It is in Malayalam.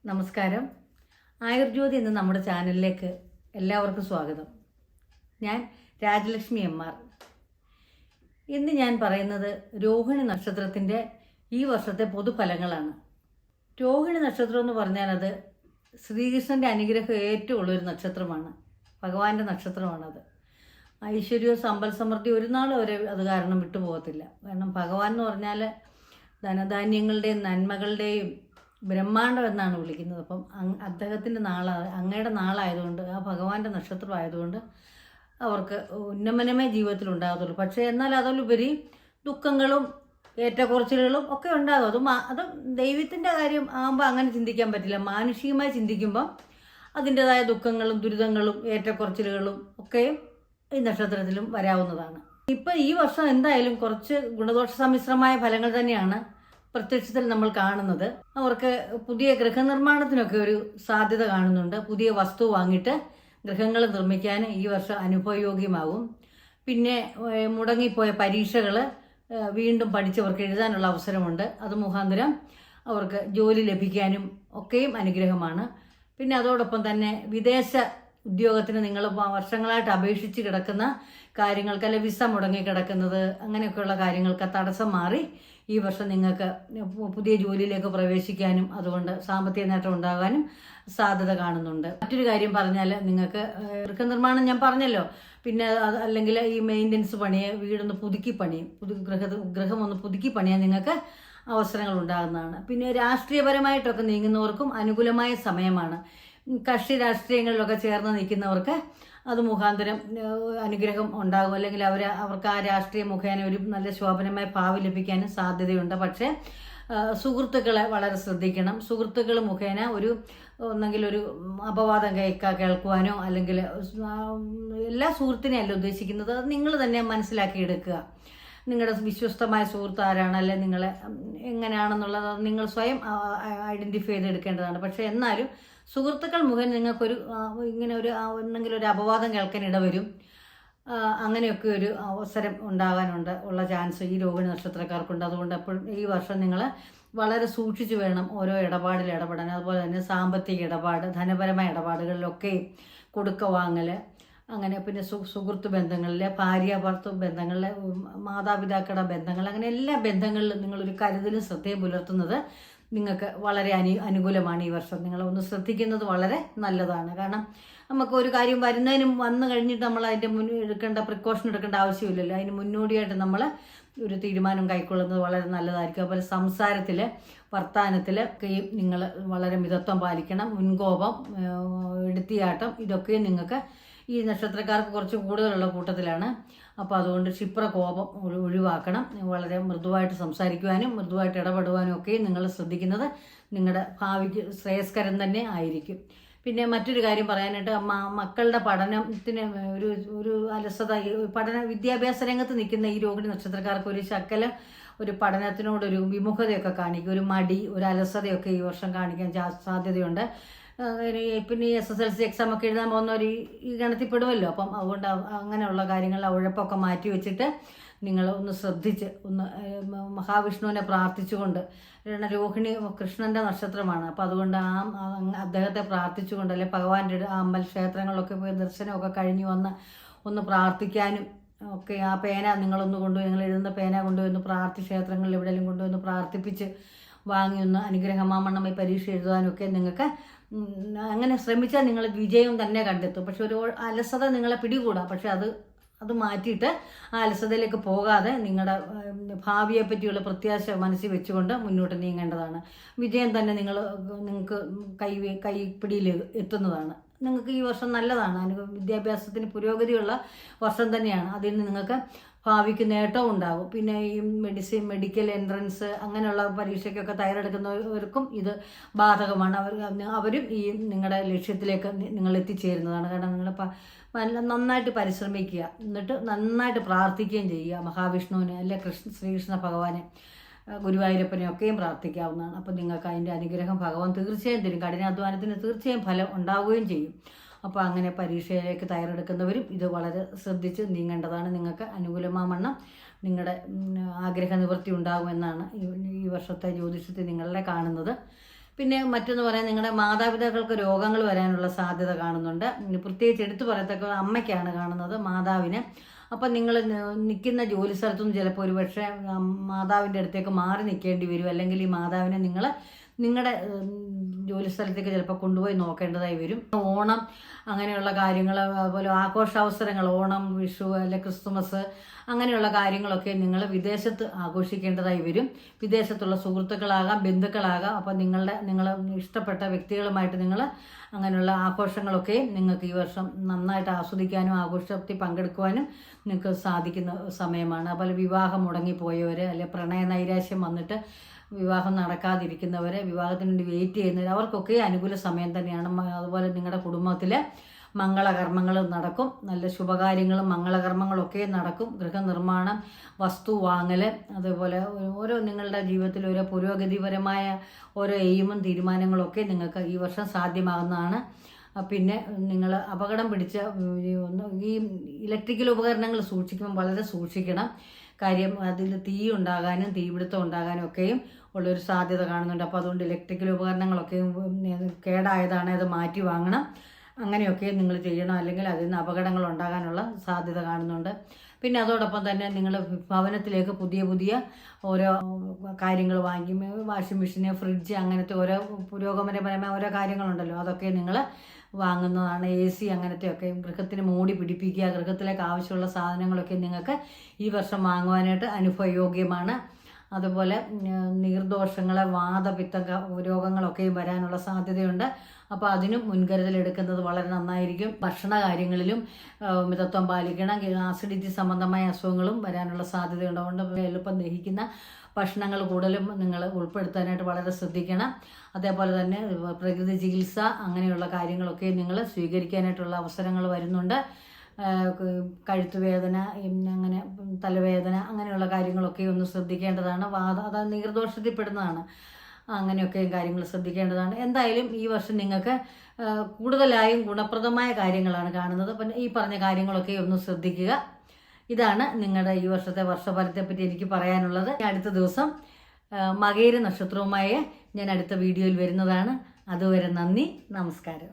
നമസ്കാരം. ആയുർജ്യോതി എന്ന നമ്മുടെ ചാനലിലേക്ക് എല്ലാവർക്കും സ്വാഗതം. ഞാൻ രാജലക്ഷ്മി എം.ആർ. ഇന്ന് ഞാൻ പറയുന്നത് രോഹിണി നക്ഷത്രത്തിൻ്റെ ഈ വർഷത്തെ പൊതുഫലങ്ങളാണ്. രോഹിണി നക്ഷത്രം എന്ന് പറഞ്ഞാൽ അത് ശ്രീകൃഷ്ണൻ്റെ അനുഗ്രഹം ഏറ്റവും ഉള്ളൊരു നക്ഷത്രമാണ്. ഭഗവാന്റെ നക്ഷത്രമാണത്. ഐശ്വര്യവും സമ്പൽ സമൃദ്ധി ഒരു നാൾ വരെ അത് കാരണം വിട്ടുപോകത്തില്ല. കാരണം ഭഗവാൻ എന്ന് പറഞ്ഞാൽ ധനധാന്യങ്ങളുടെയും നന്മകളുടെയും ബ്രഹ്മാണ്ടം എന്നാണ് വിളിക്കുന്നത്. അപ്പം അദ്ദേഹത്തിൻ്റെ അങ്ങയുടെ നാളായതുകൊണ്ട്, ആ ഭഗവാന്റെ നക്ഷത്രമായതുകൊണ്ട് അവർക്ക് ഉന്നമനമേ ജീവിതത്തിൽ ഉണ്ടാകത്തുള്ളൂ. പക്ഷേ എന്നാൽ അതിലുപരി ദുഃഖങ്ങളും ഏറ്റക്കുറച്ചിലുകളും ഒക്കെ ഉണ്ടാകും. അത് ദൈവത്തിൻ്റെ കാര്യം ആകുമ്പോൾ അങ്ങനെ ചിന്തിക്കാൻ പറ്റില്ല. മാനുഷികമായി ചിന്തിക്കുമ്പോൾ അതിൻ്റെതായ ദുഃഖങ്ങളും ദുരിതങ്ങളും ഏറ്റക്കുറച്ചിലുകളും ഒക്കെയും ഈ നക്ഷത്രത്തിലും വരാവുന്നതാണ്. ഇപ്പം ഈ വർഷം എന്തായാലും കുറച്ച് ഗുണദോഷ സമ്മിശ്രമായ ഫലങ്ങൾ തന്നെയാണ് പ്രത്യക്ഷത്തിൽ നമ്മൾ കാണുന്നത്. അവർക്ക് പുതിയ ഗൃഹനിർമ്മാണത്തിനൊക്കെ ഒരു സാധ്യത കാണുന്നുണ്ട്. പുതിയ വസ്തു വാങ്ങിയിട്ട് ഗൃഹങ്ങൾ നിർമ്മിക്കാൻ ഈ വർഷം അനുഭവയോഗ്യമാകും. പിന്നെ മുടങ്ങിപ്പോയ പരീക്ഷകൾ വീണ്ടും പഠിച്ചവർക്ക് എഴുതാനുള്ള അവസരമുണ്ട്. അത് മുഖാന്തരം അവർക്ക് ജോലി ലഭിക്കാനും ഒക്കെയും അനുഗ്രഹമാണ്. പിന്നെ അതോടൊപ്പം തന്നെ വിദേശ ഉദ്യോഗത്തിന് നിങ്ങൾ വർഷങ്ങളായിട്ട് അപേക്ഷിച്ച് കിടക്കുന്ന കാര്യങ്ങൾക്ക്, അല്ലെ വിസ മുടങ്ങി കിടക്കുന്നത്, അങ്ങനെയൊക്കെയുള്ള കാര്യങ്ങൾക്ക് തടസ്സം മാറി ഈ വർഷം നിങ്ങൾക്ക് പുതിയ ജോലിയിലേക്ക് പ്രവേശിക്കാനും അതുകൊണ്ട് സാമ്പത്തിക നേട്ടം ഉണ്ടാകാനും സാധ്യത കാണുന്നുണ്ട്. മറ്റൊരു കാര്യം പറഞ്ഞാൽ, നിങ്ങൾക്ക് ഗൃഹനിർമ്മാണം ഞാൻ പറഞ്ഞല്ലോ. പിന്നെ അത് അല്ലെങ്കിൽ ഈ മെയിൻ്റനൻസ് പണിയെ, വീടൊന്ന് പുതുക്കി പണിയും, ഗൃഹം ഒന്ന് പുതുക്കി പണിയാൻ നിങ്ങൾക്ക് അവസരങ്ങൾ ഉണ്ടാകുന്നതാണ്. പിന്നെ രാഷ്ട്രീയപരമായിട്ടൊക്കെ നീങ്ങുന്നവർക്കും അനുകൂലമായ സമയമാണ്. കക്ഷി രാഷ്ട്രീയങ്ങളിലൊക്കെ ചേർന്ന് നിൽക്കുന്നവർക്ക് അത് മുഖാന്തരം അനുഗ്രഹം ഉണ്ടാകും. അല്ലെങ്കിൽ അവർക്ക് ആ രാഷ്ട്രീയ മുഖേന ഒരു നല്ല ശോഭനമായ ഭാവി ലഭിക്കാനും സാധ്യതയുണ്ട്. പക്ഷേ സുഹൃത്തുക്കളെ വളരെ ശ്രദ്ധിക്കണം. സുഹൃത്തുക്കൾ മുഖേന ഒന്നെങ്കിൽ ഒരു അപവാദം കേൾക്കുവാനോ, അല്ലെങ്കിൽ എല്ലാ സുഹൃത്തിനെയല്ല ഉദ്ദേശിക്കുന്നത്, അത് നിങ്ങൾ തന്നെ മനസ്സിലാക്കിയെടുക്കുക. നിങ്ങളുടെ വിശ്വസ്തമായ സുഹൃത്ത് ആരാണ്, അല്ലെ നിങ്ങളെ എങ്ങനെയാണെന്നുള്ളത് നിങ്ങൾ സ്വയം ഐഡൻറ്റിഫൈ ചെയ്തെടുക്കേണ്ടതാണ്. പക്ഷേ എന്നാലും സുഹൃത്തുക്കൾ മുഖേന നിങ്ങൾക്കൊരു ഇങ്ങനെ എന്തെങ്കിലും ഒരു അപവാദം കേൾക്കാൻ ഇടവരും. അങ്ങനെയൊക്കെ ഒരു അവസരം ഉള്ള ചാൻസ് ഈ രോഹിണി നക്ഷത്രക്കാർക്കുണ്ട്. അതുകൊണ്ട് എപ്പോഴും ഈ വർഷം നിങ്ങൾ വളരെ സൂക്ഷിച്ചു വേണം ഓരോ ഇടപാടിൽ ഇടപെടാൻ. അതുപോലെ തന്നെ സാമ്പത്തിക ഇടപാട്, ധനപരമായ ഇടപാടുകളിലൊക്കെ കൊടുക്ക വാങ്ങൽ, അങ്ങനെ പിന്നെ സുഹൃത്ത് ബന്ധങ്ങളിലെ, ഭാര്യ ഭർത്തൃ ബന്ധങ്ങളിലെ, മാതാപിതാക്കളുടെ ബന്ധങ്ങൾ, അങ്ങനെ എല്ലാ ബന്ധങ്ങളിലും നിങ്ങളൊരു കരുതലും ശ്രദ്ധയും പുലർത്തുന്നത് നിങ്ങൾക്ക് വളരെ അനുകൂലമാണ്. ഈ വർഷം നിങ്ങളൊന്ന് ശ്രദ്ധിക്കുന്നത് വളരെ നല്ലതാണ്. കാരണം നമുക്ക് ഒരു കാര്യം വന്നു കഴിഞ്ഞിട്ട് നമ്മൾ അതിൻ്റെ പ്രിക്കോഷൻ എടുക്കേണ്ട ആവശ്യമില്ലല്ലോ. അതിന് മുന്നോടിയായിട്ട് നമ്മൾ ഒരു തീരുമാനം കൈക്കൊള്ളുന്നത് വളരെ നല്ലതായിരിക്കും. അതുപോലെ സംസാരത്തിൽ, വർത്തമാനത്തിൽ ഒക്കെയും നിങ്ങൾ വളരെ മിതത്വം പാലിക്കണം. മുൻകോപം, എടുത്തിയാട്ടം, ഇതൊക്കെയും നിങ്ങൾക്ക് ഈ നക്ഷത്രക്കാർക്ക് കുറച്ച് കൂടുതലുള്ള കൂട്ടത്തിലാണ്. അപ്പോൾ അതുകൊണ്ട് ക്ഷിപ്രകോപം ഒഴിവാക്കണം. വളരെ മൃദുവായിട്ട് സംസാരിക്കുവാനും മൃദുവായിട്ട് ഇടപെടുവാനും ഒക്കെ നിങ്ങൾ ശ്രദ്ധിക്കുന്നത് നിങ്ങളുടെ ഭാവിക്ക് ശ്രേയസ്കരം തന്നെ ആയിരിക്കും. പിന്നെ മറ്റൊരു കാര്യം പറയാനായിട്ട്, മക്കളുടെ പഠനത്തിന് ഒരു അലസത, വിദ്യാഭ്യാസ രംഗത്ത് നിൽക്കുന്ന ഈ രോഹിണി നക്ഷത്രക്കാർക്ക് ഒരു പഠനത്തിനോടൊരു വിമുഖതയൊക്കെ കാണിക്കും. ഒരു മടി, ഒരു അലസതയൊക്കെ ഈ വർഷം കാണിക്കാൻ സാധ്യതയുണ്ട്. പിന്നെ ഈ SSLC എക്സാം ഒക്കെ എഴുതാൻ പോകുന്നവർ ഈ ഗണത്തിൽപ്പെടുമല്ലോ. അപ്പം അതുകൊണ്ട് അങ്ങനെയുള്ള കാര്യങ്ങൾ ഉഴപ്പൊക്കെ മാറ്റി വെച്ചിട്ട് നിങ്ങൾ ഒന്ന് ശ്രദ്ധിച്ച് മഹാവിഷ്ണുവിനെ പ്രാർത്ഥിച്ചുകൊണ്ട്, രോഹിണി കൃഷ്ണൻ്റെ നക്ഷത്രമാണ്. അപ്പം അതുകൊണ്ട് അദ്ദേഹത്തെ പ്രാർത്ഥിച്ചുകൊണ്ട്, അല്ലെ ഭഗവാന്റെ അമ്പല ക്ഷേത്രങ്ങളിലൊക്കെ പോയി ദർശനമൊക്കെ കഴിഞ്ഞ് വന്ന് ഒന്ന് പ്രാർത്ഥിക്കാനും ഒക്കെ, ആ പേന നിങ്ങളൊന്ന് കൊണ്ടുപോയി, നിങ്ങൾ എഴുതുന്ന പേന കൊണ്ടുപോയി ഒന്ന് ക്ഷേത്രങ്ങളിൽ എവിടെയെങ്കിലും കൊണ്ടുവന്ന് പ്രാർത്ഥിപ്പിച്ച് വാങ്ങി ഒന്ന് അനുഗ്രഹമാമണ്ണമായി പരീക്ഷ എഴുതാനൊക്കെ നിങ്ങൾക്ക് അങ്ങനെ ശ്രമിച്ചാൽ നിങ്ങൾ വിജയം തന്നെ കണ്ടെത്തും. പക്ഷെ ഒരു അലസത നിങ്ങളെ പിടികൂടാം. പക്ഷെ അത് മാറ്റിയിട്ട് ആ അലസതയിലേക്ക് പോകാതെ നിങ്ങളുടെ ഭാവിയെ പറ്റിയുള്ള പ്രത്യാശ മനസ്സിൽ വെച്ചുകൊണ്ട് മുന്നോട്ട് നീങ്ങേണ്ടതാണ്. വിജയം തന്നെ നിങ്ങൾക്ക് കൈപ്പിടിയിൽ എത്തുന്നതാണ്. നിങ്ങൾക്ക് ഈ വർഷം നല്ലതാണ്. വിദ്യാഭ്യാസത്തിന് പുരോഗതിയുള്ള വർഷം തന്നെയാണ്. അതിൽ നിന്ന് നിങ്ങൾക്ക് ഭാവിക്ക് നേട്ടവും ഉണ്ടാകും. പിന്നെ ഈ മെഡിക്കൽ എൻട്രൻസ് അങ്ങനെയുള്ള പരീക്ഷയ്ക്കൊക്കെ തയ്യാറെടുക്കുന്നവർക്കും ഇത് ബാധകമാണ്. അവരും ഈ നിങ്ങളുടെ ലക്ഷ്യത്തിലേക്ക് നിങ്ങൾ എത്തിച്ചേരുന്നതാണ്. കാരണം നിങ്ങൾ നന്നായിട്ട് പരിശ്രമിക്കുക, എന്നിട്ട് നന്നായിട്ട് പ്രാർത്ഥിക്കുകയും ചെയ്യുക. മഹാവിഷ്ണുവിനെ, അല്ലെ ശ്രീകൃഷ്ണ ഭഗവാനെ, ഗുരുവായൂരപ്പനെ ഒക്കെയും പ്രാർത്ഥിക്കാവുന്നതാണ്. അപ്പം നിങ്ങൾക്ക് അതിൻ്റെ അനുഗ്രഹം ഭഗവാൻ തീർച്ചയായും തരും. കഠിനാധ്വാനത്തിന് തീർച്ചയായും ഫലം ഉണ്ടാവുകയും ചെയ്യും. അപ്പോൾ അങ്ങനെ പരീക്ഷയിലേക്ക് തയ്യാറെടുക്കുന്നവരും ഇത് വളരെ ശ്രദ്ധിച്ച് നീങ്ങേണ്ടതാണ്. നിങ്ങൾക്ക് അനുകൂലമാവണ്ണം നിങ്ങളുടെ ആഗ്രഹ നിവൃത്തി ഉണ്ടാകുമെന്നാണ് ഈ വർഷത്തെ ജ്യോതിഷത്തിൽ നിങ്ങളെ കാണുന്നത്. പിന്നെ മറ്റൊന്ന് പറയാൻ നിങ്ങളുടെ മാതാപിതാക്കൾക്ക് രോഗങ്ങൾ വരാനുള്ള സാധ്യത കാണുന്നുണ്ട്. പ്രത്യേകിച്ച് എടുത്തു പറയത്തക്ക അമ്മയ്ക്കാണ് കാണുന്നത്, മാതാവിന്. അപ്പം നിങ്ങൾ നിൽക്കുന്ന ജോലി സ്ഥലത്തുനിന്ന് ചിലപ്പോൾ ഒരുപക്ഷെ മാതാവിൻ്റെ അടുത്തേക്ക് മാറി നിൽക്കേണ്ടി വരും, അല്ലെങ്കിൽ ഈ മാതാവിനെ നിങ്ങൾ നിങ്ങളുടെ ജോലി സ്ഥലത്തേക്ക് ചിലപ്പോൾ കൊണ്ടുപോയി നോക്കേണ്ടതായി വരും. ഓണം അങ്ങനെയുള്ള കാര്യങ്ങൾ, അതുപോലെ ആഘോഷാവസരങ്ങൾ, ഓണം, വിഷു അല്ലെ ക്രിസ്തുമസ് അങ്ങനെയുള്ള കാര്യങ്ങളൊക്കെ നിങ്ങൾ വിദേശത്ത് ആഘോഷിക്കേണ്ടതായി വരും. വിദേശത്തുള്ള സുഹൃത്തുക്കളാകാം, ബന്ധുക്കളാകാം. അപ്പം നിങ്ങൾ ഇഷ്ടപ്പെട്ട വ്യക്തികളുമായിട്ട് നിങ്ങൾ അങ്ങനെയുള്ള ആഘോഷങ്ങളൊക്കെ നിങ്ങൾക്ക് ഈ വർഷം നന്നായിട്ട് ആസ്വദിക്കാനും ആഘോഷത്തിൽ പങ്കെടുക്കുവാനും നിങ്ങൾക്ക് സാധിക്കുന്ന സമയമാണ്. അതുപോലെ വിവാഹം മുടങ്ങിപ്പോയവർ, അല്ലെ പ്രണയ നൈരാശ്യം വന്നിട്ട് വിവാഹം നടക്കാതിരിക്കുന്നവർ, വിവാഹത്തിന് വേണ്ടി വെയിറ്റ് ചെയ്യുന്നവർ, അവർക്കൊക്കെ അനുകൂല സമയം തന്നെയാണ്. അതുപോലെ നിങ്ങളുടെ കുടുംബത്തിൽ മംഗളകർമ്മങ്ങൾ നടക്കും, നല്ല ശുഭകാര്യങ്ങളും മംഗളകർമ്മങ്ങളൊക്കെ നടക്കും. ഗൃഹനിർമ്മാണം, വസ്തു വാങ്ങൽ, അതുപോലെ ഓരോ നിങ്ങളുടെ ജീവിതത്തിൽ ഓരോ പുരോഗതിപരമായ ഓരോ എയിമും തീരുമാനങ്ങളൊക്കെ നിങ്ങൾക്ക് ഈ വർഷം സാധ്യമാകുന്നതാണ്. പിന്നെ നിങ്ങൾ അപകടം പിടിച്ച ഈ ഇലക്ട്രിക്കൽ ഉപകരണങ്ങൾ സൂക്ഷിക്കുമ്പോൾ വളരെ സൂക്ഷിക്കണം. കാര്യം അതിൽ തീ ഉണ്ടാകാനും തീപിടുത്തം ഉണ്ടാകാനും ഒക്കെയും ഉള്ളൊരു സാധ്യത കാണുന്നുണ്ട്. അപ്പോൾ അതുകൊണ്ട് ഇലക്ട്രിക്കൽ ഉപകരണങ്ങളൊക്കെയും കേടായതാണ്, അത് മാറ്റി വാങ്ങണം. അങ്ങനെയൊക്കെ നിങ്ങൾ ചെയ്യണം, അല്ലെങ്കിൽ അതിൽ നിന്ന് അപകടങ്ങൾ ഉണ്ടാകാനുള്ള സാധ്യത കാണുന്നുണ്ട്. പിന്നെ അതോടൊപ്പം തന്നെ നിങ്ങൾ ഭവനത്തിലേക്ക് പുതിയ പുതിയ ഓരോ കാര്യങ്ങൾ വാങ്ങി, വാഷിംഗ് മെഷീന്, ഫ്രിഡ്ജ്, അങ്ങനത്തെ ഓരോ പുരോഗമനപരമായ ഓരോ കാര്യങ്ങളുണ്ടല്ലോ, അതൊക്കെ നിങ്ങൾ വാങ്ങുന്നതാണ്. AC അങ്ങനത്തെയൊക്കെ ഗൃഹത്തിന് മൂടി പിടിപ്പിക്കുക, ഗൃഹത്തിലേക്ക് ആവശ്യമുള്ള സാധനങ്ങളൊക്കെ നിങ്ങൾക്ക് ഈ വർഷം വാങ്ങുവാനായിട്ട് അനുഭവയോഗ്യമാണ്. അതുപോലെ നീർദോഷങ്ങൾ, വാതപിത്ത രോഗങ്ങളൊക്കെയും വരാനുള്ള സാധ്യതയുണ്ട്. അപ്പോൾ അതിനും മുൻകരുതലെടുക്കുന്നത് വളരെ നന്നായിരിക്കും. ഭക്ഷണ കാര്യങ്ങളിലും മിതത്വം പാലിക്കണം. ആസിഡിറ്റി സംബന്ധമായ അസുഖങ്ങളും വരാനുള്ള സാധ്യതയുണ്ട്. അതുകൊണ്ട് എളുപ്പം ദഹിക്കുന്ന ഭക്ഷണങ്ങൾ കൂടുതലും നിങ്ങൾ ഉൾപ്പെടുത്താനായിട്ട് വളരെ ശ്രദ്ധിക്കണം. അതേപോലെ തന്നെ പ്രകൃതി ചികിത്സ അങ്ങനെയുള്ള കാര്യങ്ങളൊക്കെ നിങ്ങൾ സ്വീകരിക്കാനായിട്ടുള്ള അവസരങ്ങൾ വരുന്നുണ്ട്. കഴുത്തുവേദന, അങ്ങനെ തലവേദന അങ്ങനെയുള്ള കാര്യങ്ങളൊക്കെ ഒന്ന് ശ്രദ്ധിക്കേണ്ടതാണ്. അത് നീർദോഷത്തിൽ പെടുന്നതാണ്. അങ്ങനെയൊക്കെ കാര്യങ്ങൾ ശ്രദ്ധിക്കേണ്ടതാണ്. എന്തായാലും ഈ വർഷം നിങ്ങൾക്ക് കൂടുതലായും ഗുണപ്രദമായ കാര്യങ്ങളാണ് കാണുന്നത്. അപ്പം ഈ പറഞ്ഞ കാര്യങ്ങളൊക്കെ ഒന്ന് ശ്രദ്ധിക്കുക. ഇതാണ് നിങ്ങളുടെ ഈ വർഷത്തെ വർഷഫലത്തെപ്പറ്റി എനിക്ക് പറയാനുള്ളത്. അടുത്ത ദിവസം മകയിര നക്ഷത്രവുമായി ഞാൻ അടുത്ത വീഡിയോയിൽ വരുന്നതാണ്. അതുവരെ നന്ദി, നമസ്കാരം.